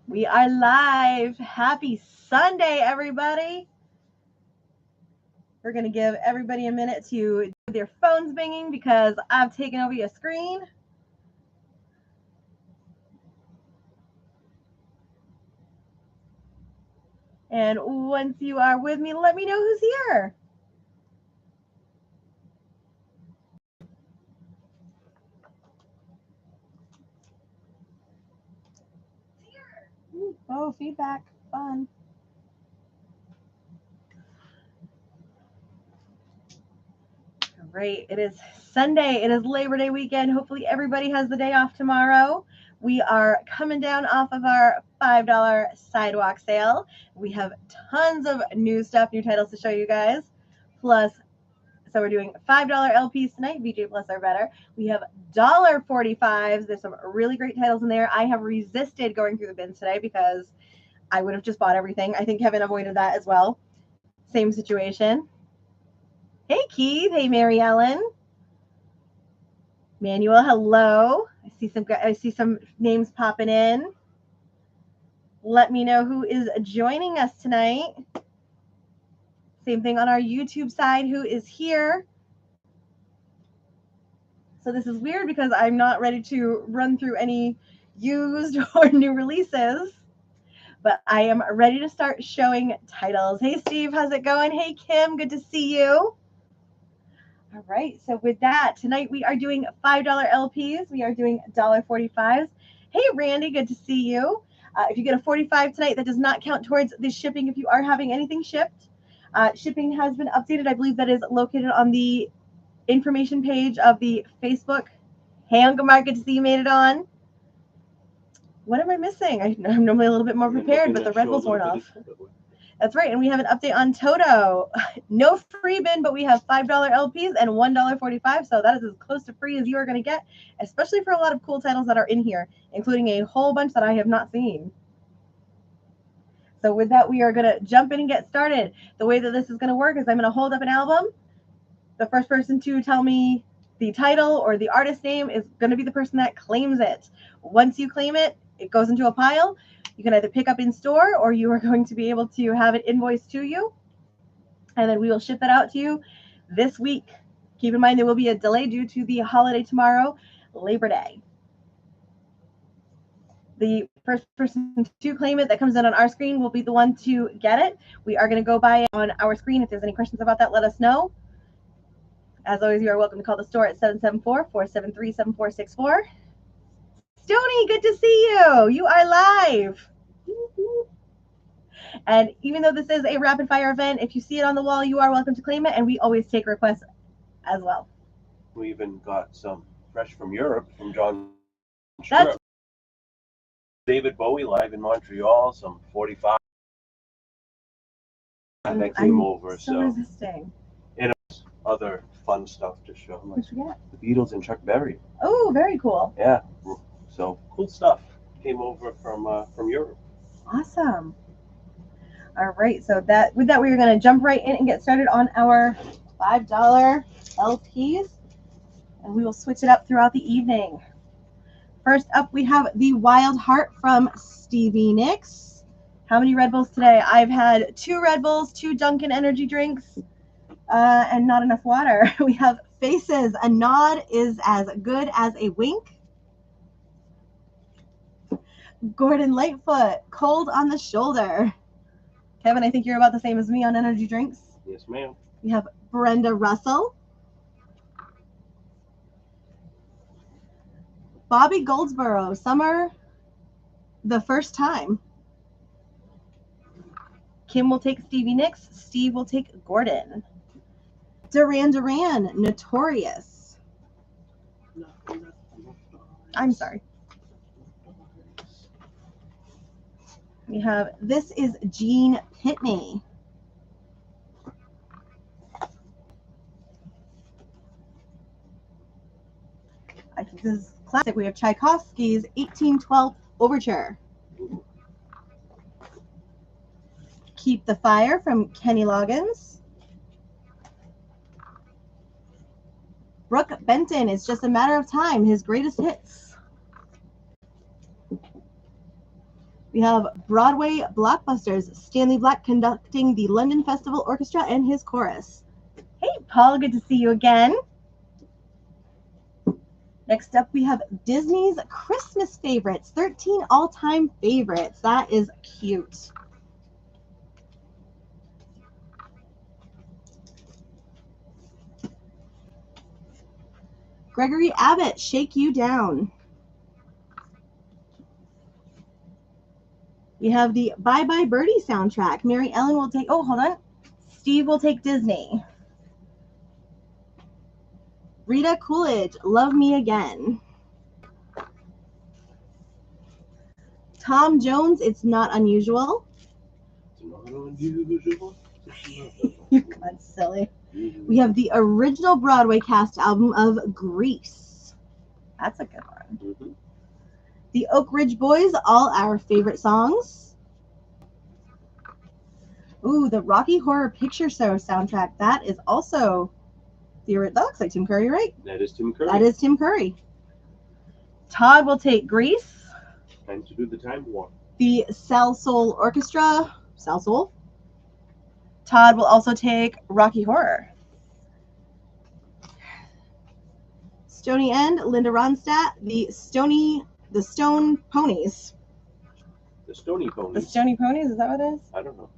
We are live. Happy Sunday, everybody. We're going to give everybody a minute to do their phones binging because I've taken over your screen. And once you are with me, let me know who's here. Oh, feedback. Fun. Great. It is Sunday. It is Labor Day weekend. Hopefully, everybody has the day off tomorrow. We are coming down off of our $5 sidewalk sale. We have tons of new stuff, new titles to show you guys. Plus, so we're doing $5 LPs tonight. VJ Plus are better. We have $1.45s. There's some really great titles in there. I have resisted going through the bins today because I would have just bought everything. I think Kevin avoided that as well. Same situation. Hey, Keith. Hey, Mary Ellen. Manuel, hello. I see some names popping in. Let me know who is joining us tonight. Same thing on our YouTube side, who is here. So this is weird because I'm not ready to run through any used or new releases, but I am ready to start showing titles. Hey, Steve, how's it going? Hey, Kim, good to see you. All right, so with that, tonight we are doing $5 LPs. We are doing $1.45s. Hey, Randy, good to see you. If you get a 45 tonight, that does not count towards the shipping if you are having anything shipped. Shipping has been updated. I believe that is located on the information page of the Facebook. Hey, Uncle Mark, good to see you made it on. What am I missing? I'm normally a little bit more prepared, but the Red Bulls worn off. That's right, and we have an update on Toto. No free bin, but we have $5 LPs and $1.45, so that is as close to free as you are going to get, especially for a lot of cool titles that are in here, including a whole bunch that I have not seen. So with that, we are going to jump in and get started. The way that this is going to work is I'm going to hold up an album. The first person to tell me the title or the artist name is going to be the person that claims it. Once you claim it, it goes into a pile. You can either pick up in store or you are going to be able to have it invoiced to you. And then we will ship that out to you this week. Keep in mind there will be a delay due to the holiday tomorrow, Labor Day. The first person to claim it that comes in on our screen will be the one to get it. We are going to go by it on our screen. If there's any questions about that, let us know. As always, you are welcome to call the store at 774-473-7464. Stony, good to see you. You are live. And even though this is a rapid fire event, if you see it on the wall, you are welcome to claim it, and we always take requests as well. We even got some fresh from Europe from John Stewart. David Bowie live in Montreal, some 45 that came over. So resisting. And it was other fun stuff to show. Like the Beatles and Chuck Berry. Oh, very cool. Yeah, so cool stuff came over from Europe. Awesome. All right, so with that, we're going to jump right in and get started on our $5 LPs, and we will switch it up throughout the evening. First up, we have the Wild Heart from Stevie Nicks. How many Red Bulls today? I've had 2 Red Bulls, 2 Dunkin' energy drinks, and not enough water. We have Faces. A nod is as good as a wink. Gordon Lightfoot, Cold on the Shoulder. Kevin, I think you're about the same as me on energy drinks. Yes, ma'am. We have Brenda Russell. Bobby Goldsboro, Summer the First Time. Kim will take Stevie Nicks. Steve will take Gordon. Duran Duran, Notorious. I'm sorry. We have This Is Gene Pitney. I think this is classic. We have Tchaikovsky's 1812 Overture. Keep the Fire from Kenny Loggins. Brooke Benton, It's Just a Matter of Time, his greatest hits. We have Broadway blockbusters, Stanley Black conducting the London Festival Orchestra and his chorus. Hey, Paul, good to see you again. Next up, we have Disney's Christmas favorites, 13 all-time favorites. That is cute. Gregory Abbott, Shake You Down. We have the Bye Bye Birdie soundtrack. Mary Ellen will take, oh, hold on. Steve will take Disney. Rita Coolidge, Love Me Again. Tom Jones, It's Not Unusual. It's not unusual. You got silly. We have the original Broadway cast album of Grease. That's a good one. Mm-hmm. The Oak Ridge Boys, All Our Favorite Songs. Ooh, the Rocky Horror Picture Show soundtrack. That is also that looks like Tim Curry, right? That is Tim Curry. That is Tim Curry. Todd will take Grease. Time to do the time warp. The Sal Soul Orchestra. Sal Soul. Todd will also take Rocky Horror. Stony End, Linda Ronstadt, the Stone Ponies. The Stony Ponies. The Stony Ponies, is that what it is? I don't know.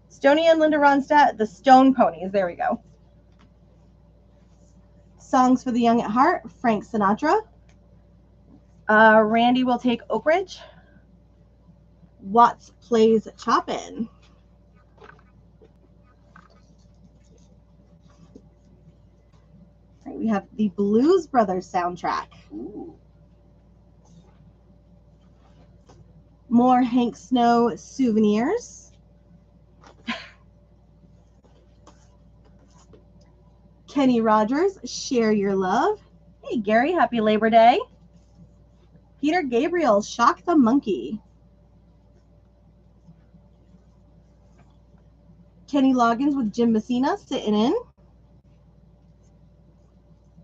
Stony and Linda Ronstadt, the Stone Ponies. There we go. Songs for the Young at Heart, Frank Sinatra. Randy will take Oak Ridge. Watts plays Chopin. Right, we have the Blues Brothers soundtrack. Ooh. More Hank Snow souvenirs. Kenny Rogers, Share Your Love. Hey, Gary, happy Labor Day. Peter Gabriel, Shock the Monkey. Kenny Loggins with Jim Messina sitting in.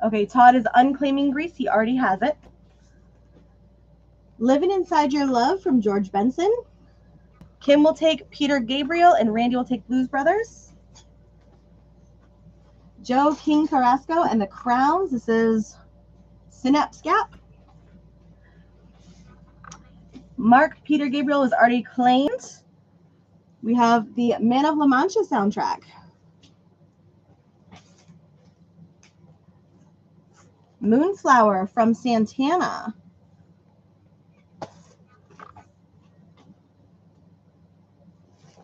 Okay, Todd is unclaiming Grease. He already has it. Living Inside Your Love from George Benson. Kim will take Peter Gabriel and Randy will take Blues Brothers. Joe King Carrasco and the Crowns. This is Synapse Gap. Mark Peter Gabriel was already claimed. We have the Man of La Mancha soundtrack. Moonflower from Santana.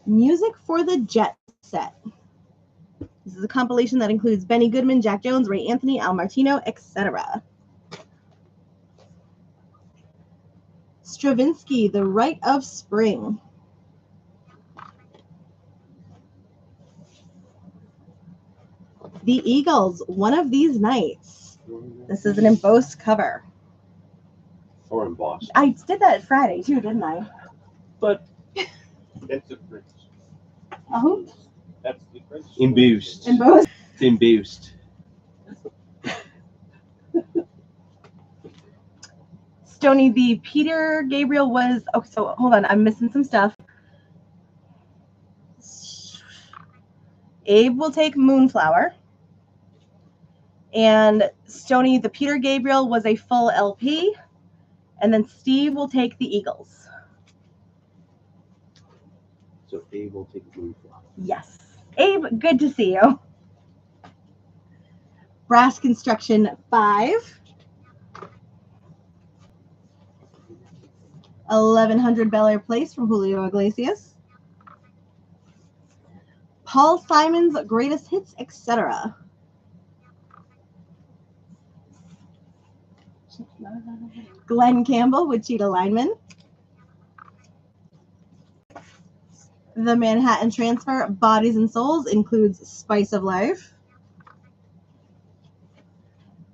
Music for the Jet Set. This is a compilation that includes Benny Goodman, Jack Jones, Ray Anthony, Al Martino, etc. Stravinsky, The Rite of Spring. The Eagles, One of These Nights. This is an embossed cover. Or embossed. I did that Friday too, didn't I? But that's a difference. Oh, That's the difference. Embossed. embossed. It's embossed. Stony, the Peter Gabriel was, oh, so hold on, I'm missing some stuff. Abe will take Moonflower. And Stony, the Peter Gabriel was a full LP. And then Steve will take the Eagles. So Abe will take Moonflower. Yes. Abe, good to see you. Brass Construction 5. 1100 Bel Air Place from Julio Iglesias. Paul Simon's Greatest Hits, etc. Glenn Campbell with Cheetah Lineman. The Manhattan Transfer, Bodies and Souls, includes Spice of Life.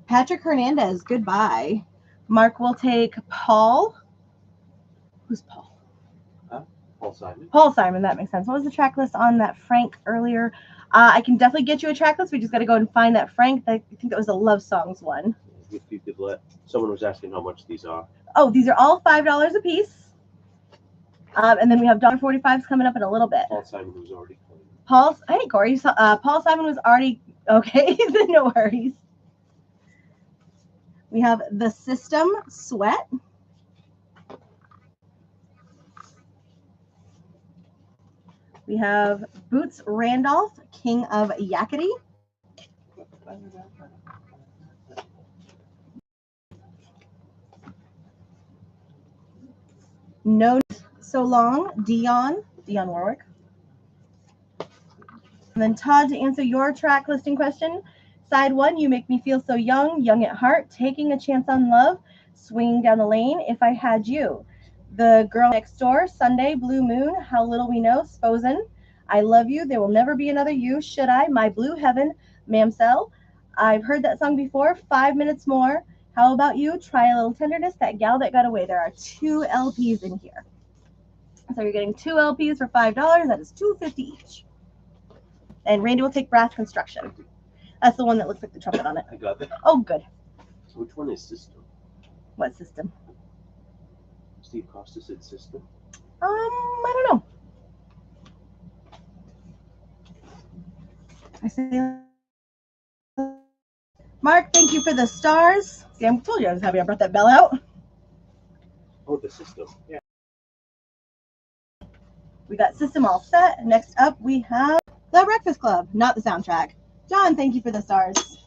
Patrick Hernandez, Goodbye. Mark will take Paul. Who's Paul? Paul Simon. Paul Simon, that makes sense. What was the track list on that Frank earlier? I can definitely get you a track list. We just got to go and find that Frank. I think that was the Love Songs one. If you could let, someone was asking how much these are. Oh, these are all $5 a piece. And then we have $1.45s coming up in a little bit. Paul Simon was already playing. Hey, Corey. Paul Simon was already okay. No worries. We have The System, Sweat. We have Boots Randolph, King of Yakety. No So Long, Dionne Warwick. And then Todd, to answer your track listing question, side 1, You Make Me Feel So Young, Young at Heart, Taking a Chance on Love, Swinging Down the Lane, If I Had You. The Girl Next Door, Sunday, Blue Moon, How Little We Know, Sposen, I Love You, There Will Never Be Another You, Should I, My Blue Heaven, Mamselle. I've heard that song before, 5 Minutes More, How About You, Try a Little Tenderness, That Gal That Got Away. There are 2 LPs in here. So you're getting 2 LPs for $5. That is $2.50 each. And Randy will take Brass Construction. That's the one that looks like the trumpet on it. I got that. Oh, good. Which one is System? What system? Steve Costa said System. I don't know. I say, Mark, thank you for the stars. See, I told you I was happy I brought that bell out. Oh, the System. Yeah. We got System all set. Next up, we have The Breakfast Club, not the soundtrack. John, thank you for the stars.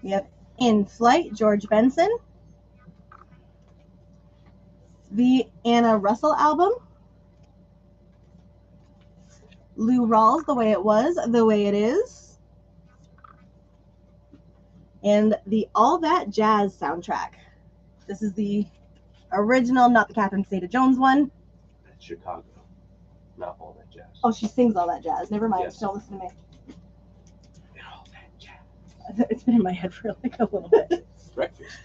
We have In Flight, George Benson. The Anna Russell album. Lou Rawls, The Way It Was, The Way It Is. And the All That Jazz soundtrack. This is the original, not the Catherine Zeta-Jones one. That's Chicago. Not All That Jazz. Oh, she sings All That Jazz. Never mind. Yes. Don't listen to me. All That Jazz. It's been in my head for like a little bit. Breakfast.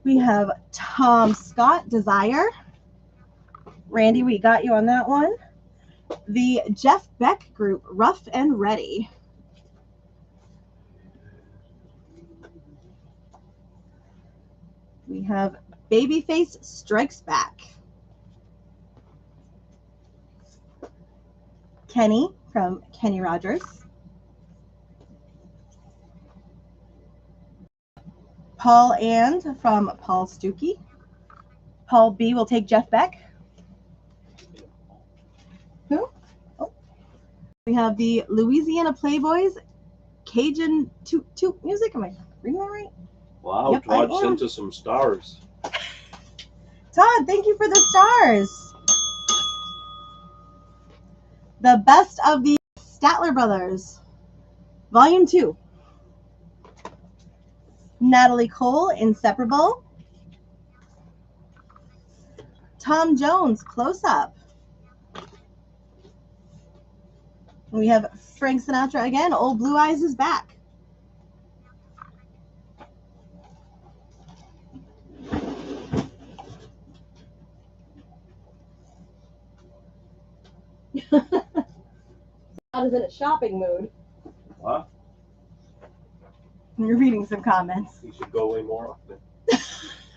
We have Tom Scott, Desire. Randy, we got you on that one. The Jeff Beck Group, Rough and Ready. We have Babyface Strikes Back. Kenny from Kenny Rogers. Paul and from Paul Stuckey. Paul B will take Jeff Beck. Who? Oh. We have the Louisiana Playboys, Cajun Toot Music. Am I reading that right? Wow, Yep, Todd sent us some stars. Todd, thank you for the stars. The Best of the Statler Brothers, Volume 2. Natalie Cole, Inseparable. Tom Jones, Close Up. We have Frank Sinatra again, Old Blue Eyes is Back. Todd is in a shopping mood. Huh? You're reading some comments. You should go away more often.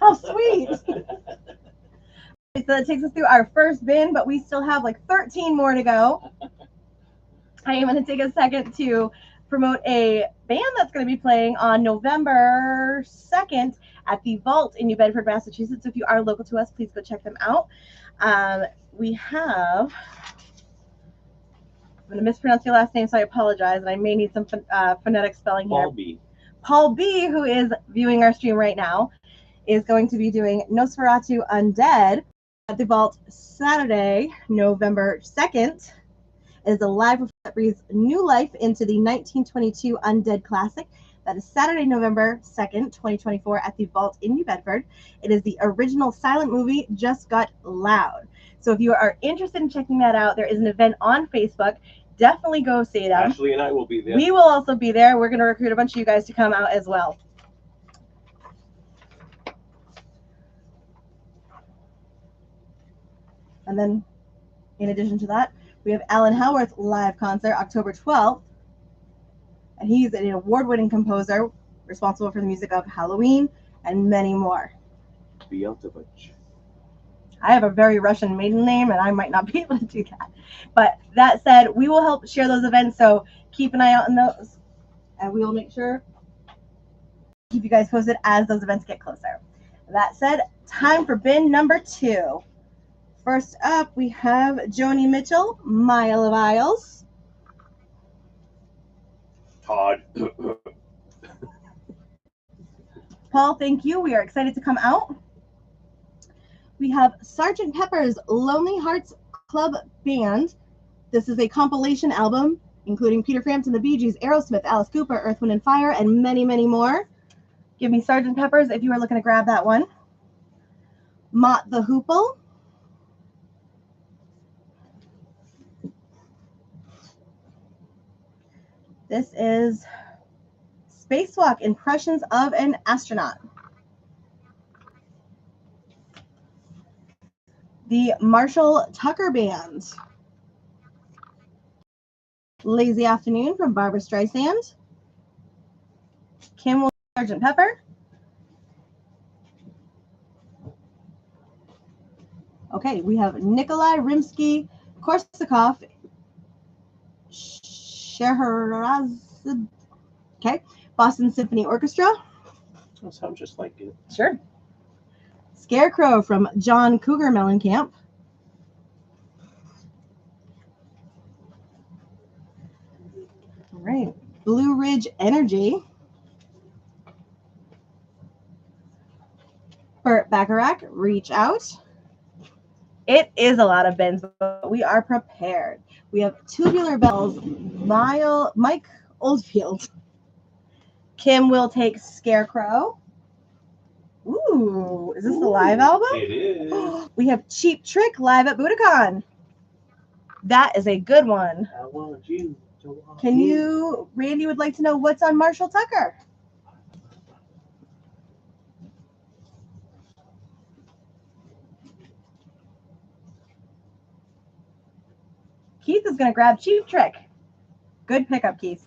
How sweet. So that takes us through our first bin, but we still have like 13 more to go. I am going to take a second to promote a band that's going to be playing on November 2nd at the Vault in New Bedford, Massachusetts. So if you are local to us, please go check them out. We have, I'm going to mispronounce your last name, so I apologize, and I may need some phonetic spelling here. Paul B. Paul B, who is viewing our stream right now, is going to be doing Nosferatu Undead at the Vault Saturday, November 2nd. It is a live performance that breathes new life into the 1922 Undead classic. That is Saturday, November 2nd, 2024 at the Vault in New Bedford. It is the original silent movie, Just Got Loud. So if you are interested in checking that out, there is an event on Facebook. Definitely go see them. Ashley and I will be there. We will also be there. We're going to recruit a bunch of you guys to come out as well. And then, in addition to that, we have Alan Howarth's live concert October 12th. And he's an award-winning composer responsible for the music of Halloween, and many more. Beelzebubch. I have a very Russian maiden name, and I might not be able to do that. But that said, we will help share those events, so keep an eye out on those, and we will make sure to keep you guys posted as those events get closer. That said, time for bin number 2. First up, we have Joni Mitchell, Mile of Isles. Todd. Paul, thank you. We are excited to come out. We have Sgt. Pepper's Lonely Hearts Club Band. This is a compilation album including Peter Frampton, the Bee Gees, Aerosmith, Alice Cooper, Earth, Wind & Fire, and many, many more. Give me Sgt. Pepper's if you are looking to grab that one. Mott the Hoople. This is Spacewalk, Impressions of an Astronaut. The Marshall Tucker Band. Lazy Afternoon from Barbra Streisand. Kim will Sgt. Pepper. Okay, we have Nikolai Rimsky-Korsakov. Scheherazade. Okay, Boston Symphony Orchestra. That sounds just like it. Sure. Scarecrow from John Cougar Mellencamp. All right, Blue Ridge Energy. Burt Bacharach, Reach Out. It is a lot of bins, but we are prepared. We have Tubular Bells, Mike Oldfield. Kim will take Scarecrow. Ooh, is this the live album? It is. We have Cheap Trick live at Budokan. That is a good one. I want you to walk Can you, Randy would like to know what's on Marshall Tucker? Keith is going to grab Cheap Trick. Good pickup, Keith.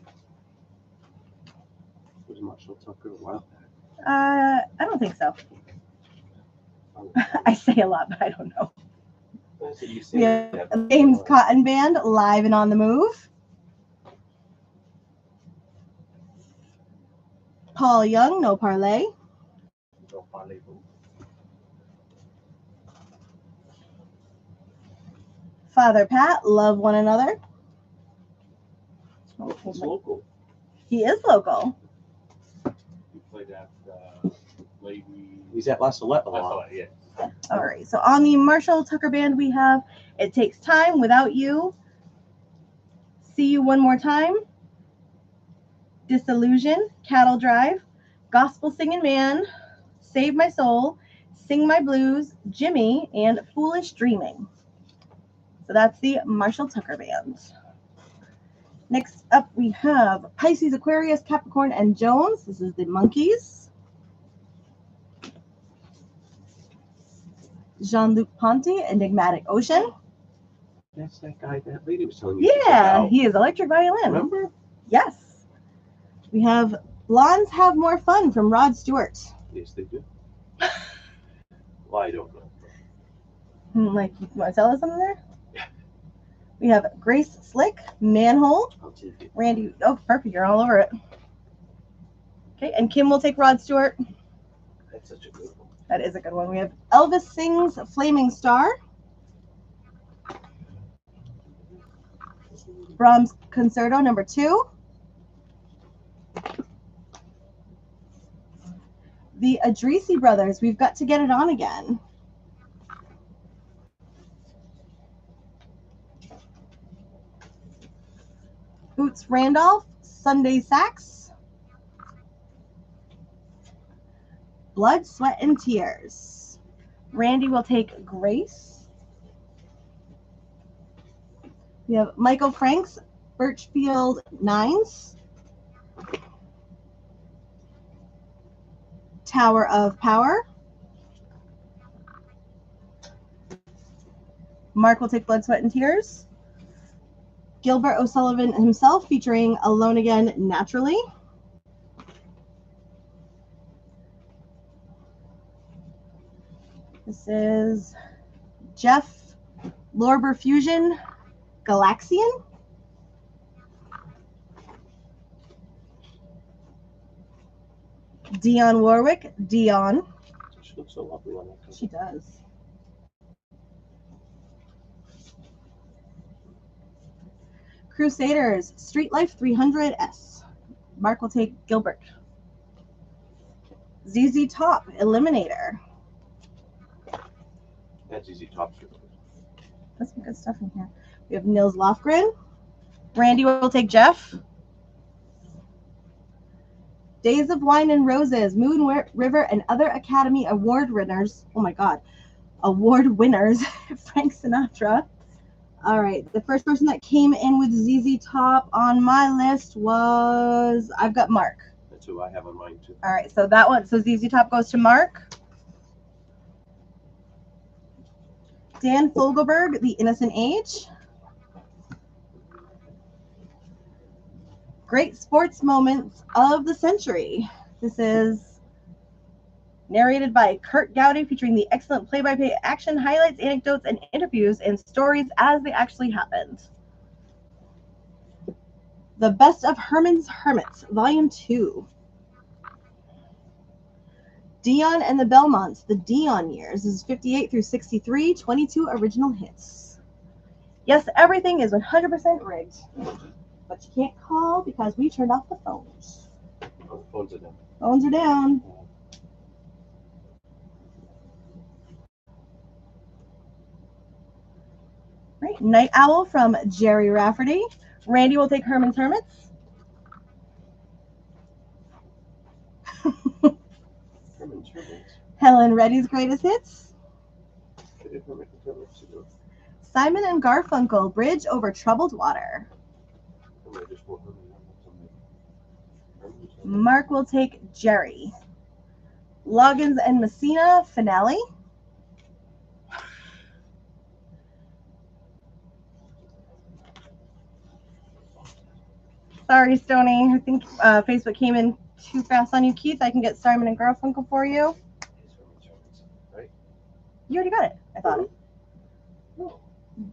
Was Marshall Tucker a while back? I don't think so. I say a lot, but I don't know. We have James Cotton Band, Live and on the Move. Paul Young, No Parlay. No Parlay. Father Pat, Love One Another. He's local. He is local. He played at Lady. He's at La Salette a lot. Yeah. All right. So on the Marshall Tucker Band, we have It Takes Time, Without You, See You One More Time, Disillusion, Cattle Drive, Gospel Singing Man, Save My Soul, Sing My Blues, Jimmy, and Foolish Dreaming. So that's the Marshall Tucker Band. Next up, we have Pisces, Aquarius, Capricorn, and Jones. This is the Monkees. Jean-Luc Ponty, Enigmatic Ocean. That's that guy that lady was telling you Yeah, about. he is electric violin. Remember? Yes. We have Blondes Have More Fun from Rod Stewart. Yes, they do. Well, I don't know. Like, you want to tell us something there? We have Grace Slick, Manhole. I'll take it. Randy, oh, perfect. You're all over it. Okay, and Kim will take Rod Stewart. That's such a good one. That is a good one. We have Elvis Sings Flaming Star. Brahms Concerto No. 2. The Adrisi Brothers, We've Got to Get It On Again. Boots Randolph, Sunday Sax. Blood, Sweat, and Tears. Randy will take Grace. We have Michael Franks, Birchfield Nines. Tower of Power. Mark will take Blood, Sweat, and Tears. Gilbert O'Sullivan himself featuring Alone Again Naturally. This is Jeff Lorber Fusion Galaxian. Dionne Warwick, Dion. She looks so lovely on that cover. She does. Crusaders, Street Life 300S. Mark will take Gilbert. ZZ Top, Eliminator. That's ZZ Top's. That's some good stuff in here. We have Nils Lofgren. Randy will take Jeff. Days of Wine and Roses, Moon River and other Academy Award winners. Oh my God. Award winners. Frank Sinatra. All right. The first person that came in with ZZ Top on my list was, I've got Mark. That's who I have on mine too. All right. So that one, so ZZ Top goes to Mark. Dan Fogelberg, The Innocent Age. Great sports moments of the century. This is narrated by Kurt Gowdy, featuring the excellent play-by-play action, highlights, anecdotes, and interviews and stories as they actually happened. The Best of Herman's Hermits, Volume 2. Dion and the Belmonts, The Dion Years. This is 58 through 63, 22 original hits. Yes, everything is 100% rigged. But you can't call because we turned off the phones. Oh, the phones are down. Phones are down. Right. Night Owl from Jerry Rafferty. Randy will take Herman's Hermits. Herman's Hermits. Helen Reddy's Greatest Hits. Herman's Hermits. Simon and Garfunkel, Bridge Over Troubled Water. Mark will take Jerry. Loggins and Messina, Finale. Sorry, Stoney. I think Facebook came in too fast on you, Keith. I can get Simon and Garfunkel for you. Right? You already got it, I thought. No.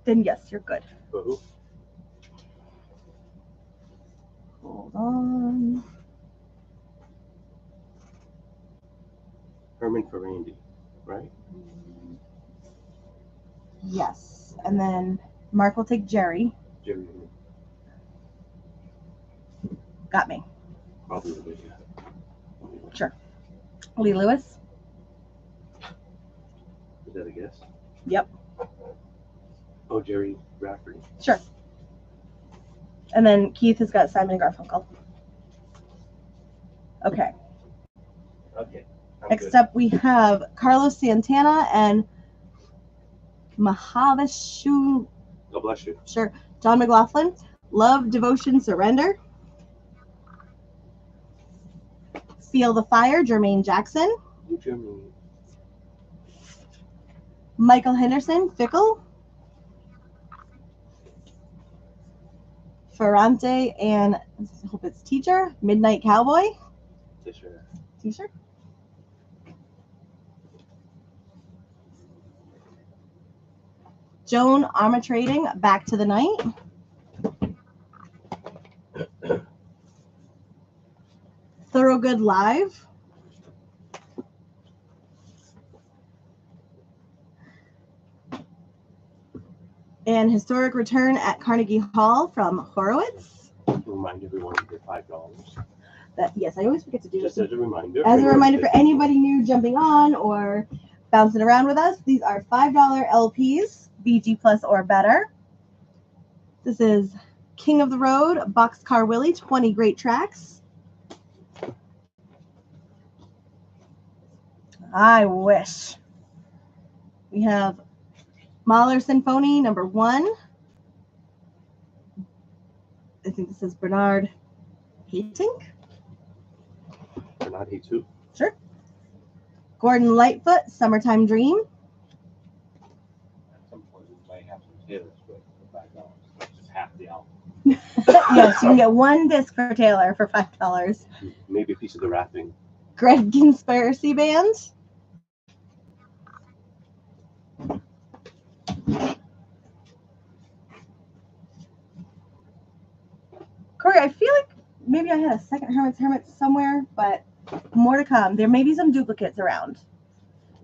Then yes, you're good. For who? Hold on. Herman for Randy, right? Yes. And then Mark will take Jerry. Jerry. Got me. Probably the way. Sure. Lee Lewis. Is that a guess? Yep. Oh, Jerry Rafferty. Sure. And then Keith has got Simon and Garfunkel. Okay. Okay. Next up, we have Carlos Santana and Mahavishnu. God bless you. Sure. John McLaughlin. Love, Devotion, Surrender. Feel the Fire, Jermaine Jackson. Jermaine. Michael Henderson, Fickle. Ferrante and, I hope it's Teacher, Midnight Cowboy. T-shirt. T-shirt. Joan Armatrading, Back to the Night. Thorogood Live. And Historic Return at Carnegie Hall from Horowitz. Remind everyone to get $5. Yes, I always forget to do Just this. as a reminder. As a reminder for anybody new jumping on or bouncing around with us, these are $5 LPs, BG Plus or better. This is King of the Road, Boxcar Willie, 20 great tracks. I wish. We have Mahler Symphony number 1. I think this is Bernard Haitink. Bernard Haitink. Sure. Gordon Lightfoot, Summertime Dream. At some point, we might have some Taylor Swift for $5. Just half the album. Yes, you can get one disc for Taylor for $5. Maybe a piece of the wrapping. Greg Conspiracy Band. story. I feel like maybe I had a second Hermits somewhere, but more to come. There may be some duplicates around.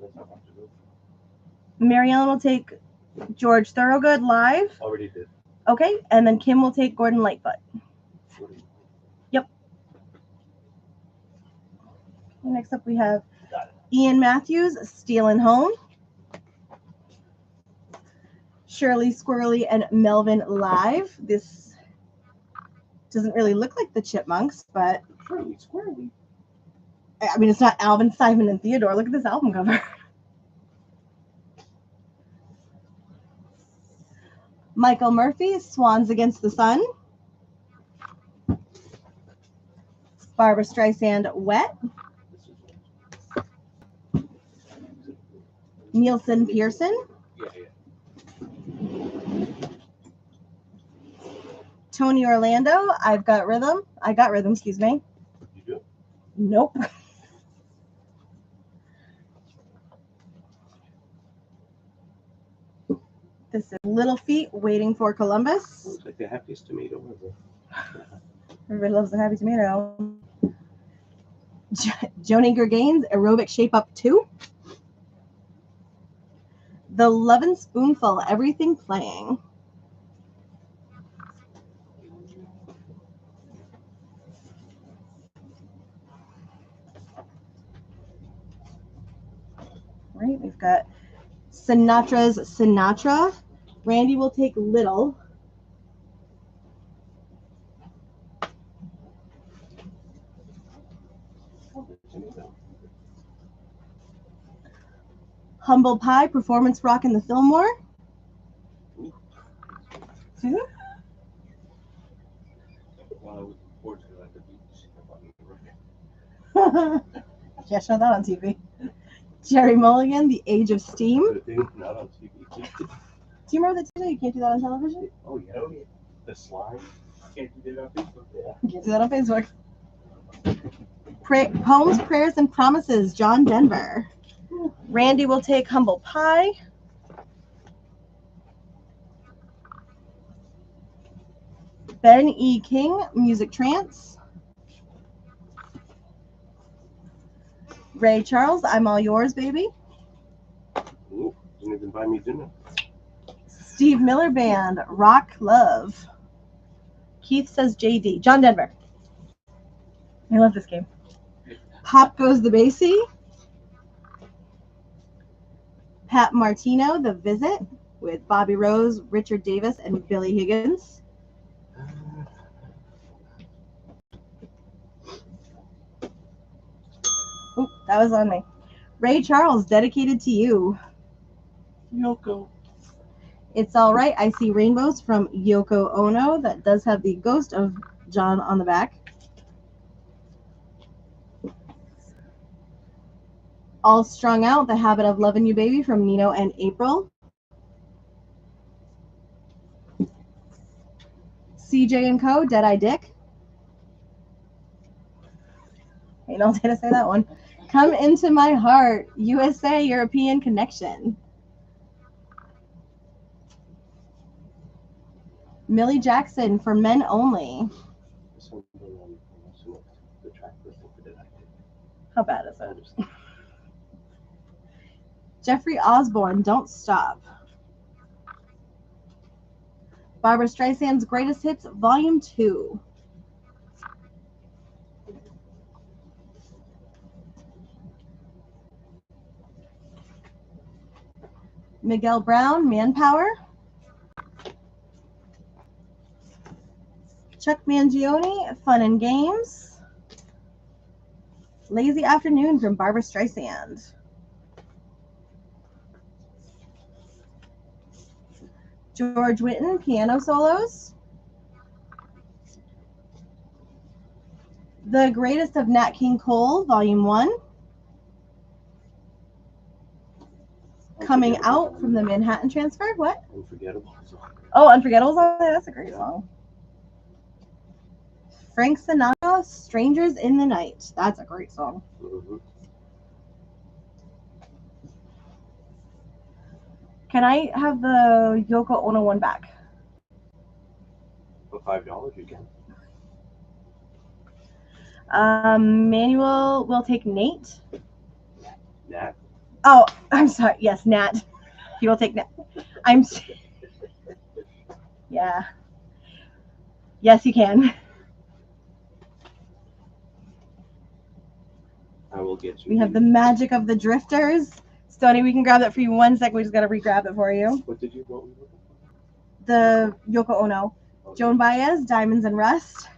That's not much to do. Mary Ellen will take George Thorogood live. Already did. Okay, and then Kim will take Gordon Lightfoot. Yep. Next up we have Ian Matthews, Stealin' Home. Shirley Squirrely and Melvin live. This doesn't really look like the Chipmunks, but Shirley Squirrely. I mean, it's not Alvin, Simon, and Theodore. Look at this album cover. Michael Murphy, Swans Against the Sun. Barbara Streisand, Wet. Nielsen Pearson. Yeah. Tony Orlando, I've Got Rhythm. I Got Rhythm, excuse me. You do? Nope. This is Little Feet, Waiting for Columbus. Looks like the happiest tomato ever. Everybody loves the Happy Tomato. Joni Gergaines, Aerobic Shape Up 2. The Lovin' Spoonful, Everything Playing. Right, we've got Sinatra's Sinatra. Randy will take Little. Humble Pie, Performance Rock in the Fillmore. See that? While I was in Portugal at the beach. Can't show that on TV. Jerry Mulligan, The Age of Steam. Good thing not on TV. Do you remember that TV? You can't do that on television? Oh yeah. The slime. Can't you do that on Facebook? Yeah. You can't do that on Facebook. Poems, Prayers, and Promises, John Denver. Randy will take Humble Pie. Ben E. King, Music Trance. Ray Charles, I'm All Yours, Baby. Ooh, didn't even buy me dinner. Steve Miller Band, Rock Love. Keith says JD. John Denver. I love this game. Pop Goes the Basie. Pat Martino, The Visit, with Bobby Rose, Richard Davis, and Billy Higgins. Oh, that was on me. Ray Charles, Dedicated to You. Yoko. It's All Right, I See Rainbows from Yoko Ono. That does have the ghost of John on the back. All Strung Out, The Habit of Loving You Baby from Nino and April. CJ & Co., Dead Eye Dick. Ain't no day to say that one. Come Into My Heart, USA European Connection. Millie Jackson, For Men Only. This one's on the track listing for Dead Eye Dick. How bad is it? Jeffrey Osborne, Don't Stop. Barbara Streisand's Greatest Hits, Volume 2. Miguel Brown, Manpower. Chuck Mangione, Fun and Games. Lazy Afternoon from Barbara Streisand. George Whitten, Piano Solos. The Greatest of Nat King Cole, Volume 1. Coming Out from the Manhattan Transfer. What? Unforgettable. Oh, Unforgettable's on there. That's a great song. Frank Sinatra, Strangers in the Night. That's a great song. Mm-hmm. Can I have the Yoko Ono one back? For $5 you can. Manuel will take Nate. Nat. Oh, I'm sorry. Yes, Nat. He will take Nat. Yeah. Yes, you can. I will get you. We have the magic of the drifters. Stoney, we can grab that for you 1 sec. We just got to re-grab it for you. What did you? What were you looking for? The Yoko Ono. Oh, Joan Baez, Diamonds and Rust.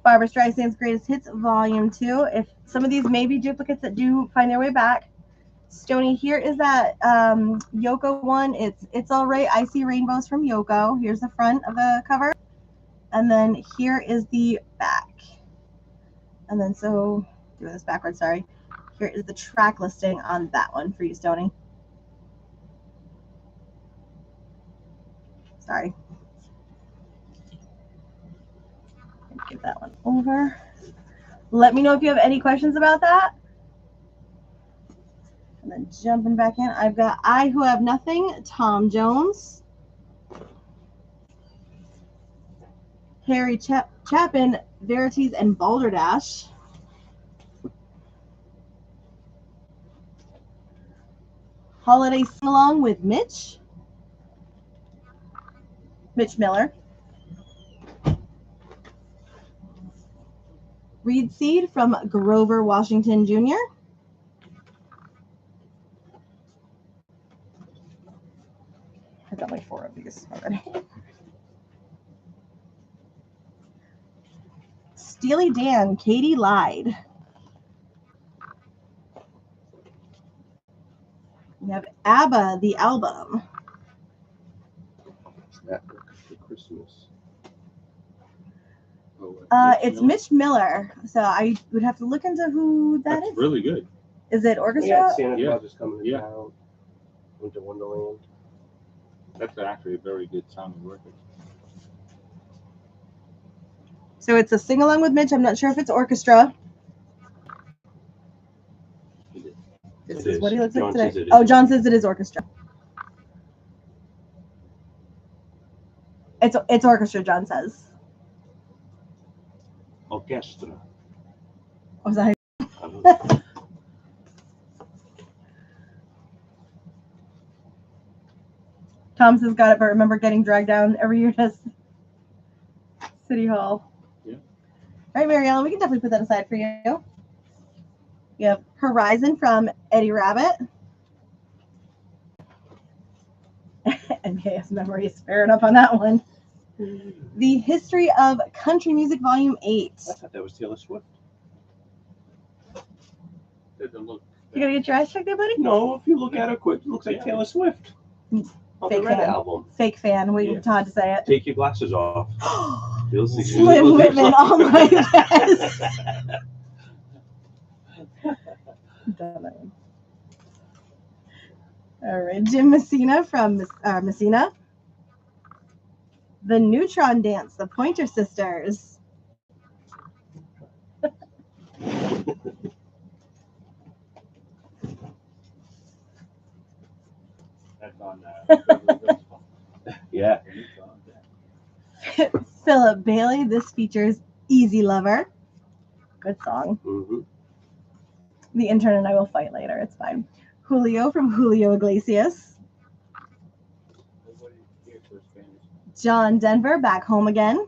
Barbra Streisand's Greatest Hits, Volume 2. If some of these may be duplicates that do find their way back. Stoney, here is that Yoko one. It's All Right, I See Rainbows from Yoko. Here's the front of the cover. And then here is the back. And then so, doing this backwards, sorry. Here is the track listing on that one for you, Stoney. Sorry. Give that one over. Let me know if you have any questions about that. And then jumping back in, I've got I Who Have Nothing, Tom Jones. Harry Chapin, Verities and Balderdash. Holiday Sing-Along with Mitch Miller. Reed Seed from Grover Washington Jr. I've got like 4 of these already. Steely Dan, Katie Lied. We have ABBA, the album. That for Christmas. It's Mitch Miller. So I would have to look into who That's is. really good. Is it orchestra? Yeah, Santa Yeah. Claus is coming to town. Winter Wonderland. That's actually a very good sounding record. So it's a sing-along with Mitch. I'm not sure if it's orchestra. This is what he looks like today. Oh, John says it is orchestra. It's orchestra, John says. Orchestra. Oh, is that Tom says got it, but remember getting dragged down every year to City Hall. Yeah. All right, Mariella, we can definitely put that aside for you. You have Horizon from Eddie Rabbit. MKS Memories, fair enough on that one. The History of Country Music, Volume 8. I thought that was Taylor Swift. Doesn't look. You gotta get your eyes checked there, buddy? No, if you look at her quick, it looks like Yeah. Taylor Swift. On Fake the Red fan. album. Fake fan, waiting Yeah. for Todd to say it. Take your glasses off. You'll see. Slim Whitman on my vest. All right, Jim Messina from Messina. The Neutron Dance, the Pointer Sisters. That's on. Yeah. Philip Bailey, this features Easy Lover. Good song. Mm-hmm. The intern and I will fight later, it's fine. Julio from Julio Iglesias. John Denver, Back Home Again.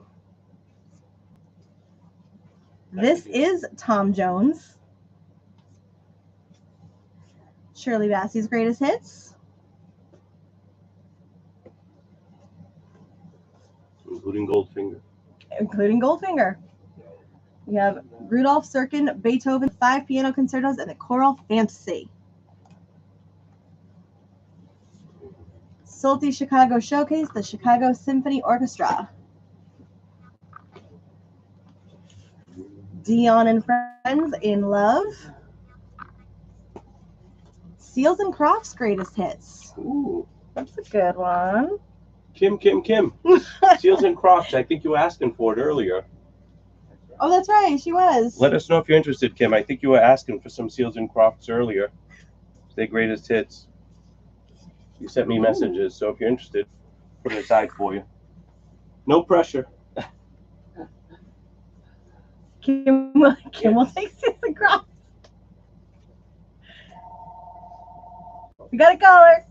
This is Tom Jones. Shirley Bassey's Greatest Hits. Including Goldfinger. Including Goldfinger. We have Rudolph Serkin, Beethoven, 5 piano concertos, and the Choral Fantasy. Solti Chicago Showcase, the Chicago Symphony Orchestra. Dion and Friends, In Love. Seals and Crofts' Greatest Hits. Ooh. That's a good one. Kim. Seals and Crofts. I think you were asking for it earlier. Oh, that's right. She was. Let us know if you're interested, Kim. I think you were asking for some Seals and Crofts earlier. Their greatest hits. You sent me messages, so if you're interested, put it aside for you. No pressure. Kim will Yes. take Susan Cross. We got a caller.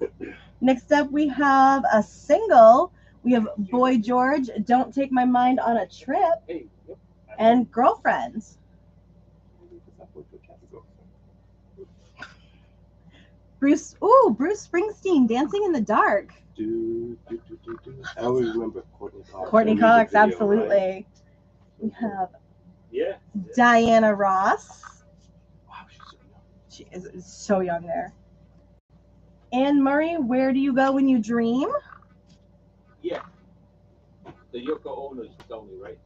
Next up, we have a single. We have Boy George, Don't Take My Mind on a Trip, Hey, yep. and Girlfriends. Bruce Springsteen, Dancing in the Dark. I always remember Courtney Cox. Courtney Her music Cox, video, absolutely. right? We have Yeah. Diana Ross. Wow, she's so young. She is so young there. Anne Murray, Where Do You Go When You Dream? Yeah. The Yoko Ono's only, right?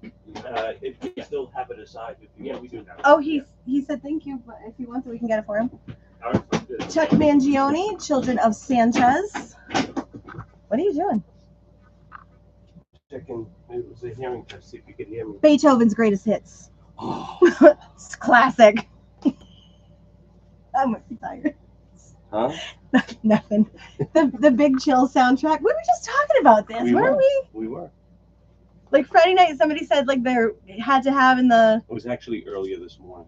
If you still have it aside, if you Yeah, want we to. do now. Oh, he said thank you, but if he wants it, we can get it for him. All right, sounds good. Chuck Mangione, Children of Sanchez. What are you doing? Checking, it was a hearing test, see if you could hear me. Beethoven's Greatest Hits. Oh, It's classic. I'm tired. huh? Nothing. The Big Chill soundtrack. We were just talking about this, We weren't were. we? We were. Like Friday night, somebody said like there had to have in the It was actually earlier this morning.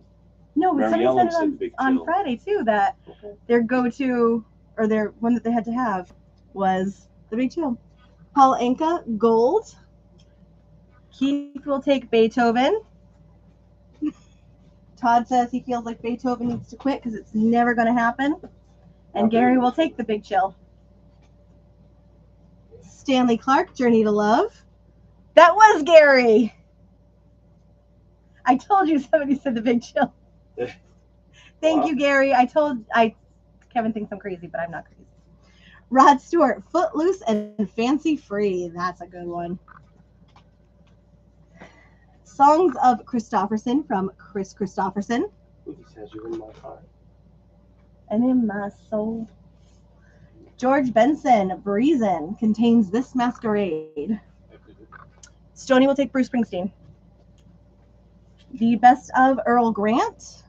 no, but Mary somebody Ellen said said it Big on Chill. Friday too that Okay. their go-to or their one that they had to have was the Big Chill. Paul Anka, Gold. Keith will take Beethoven. Todd says he feels like Beethoven needs to quit because it's never going to happen. And Gary will take the Big Chill. Stanley Clark, Journey to Love. That was Gary. I told you somebody said the Big Chill. Thank Wow. you, Gary. Kevin thinks I'm crazy, but I'm not crazy. Rod Stewart, Footloose and Fancy Free. That's a good one. Songs of Christopherson from Chris Christopherson. Ooh, he says you're in my heart. And in my soul. George Benson, Breezin', Contains This Masquerade. Stoney will take Bruce Springsteen. The Best of Earl Grant.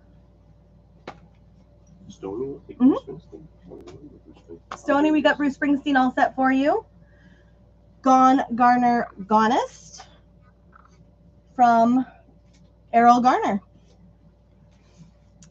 Stoney will take Mhm. Bruce Springsteen. Stoney, we got Bruce Springsteen all set for you. Gone Garner Gonist from Errol Garner.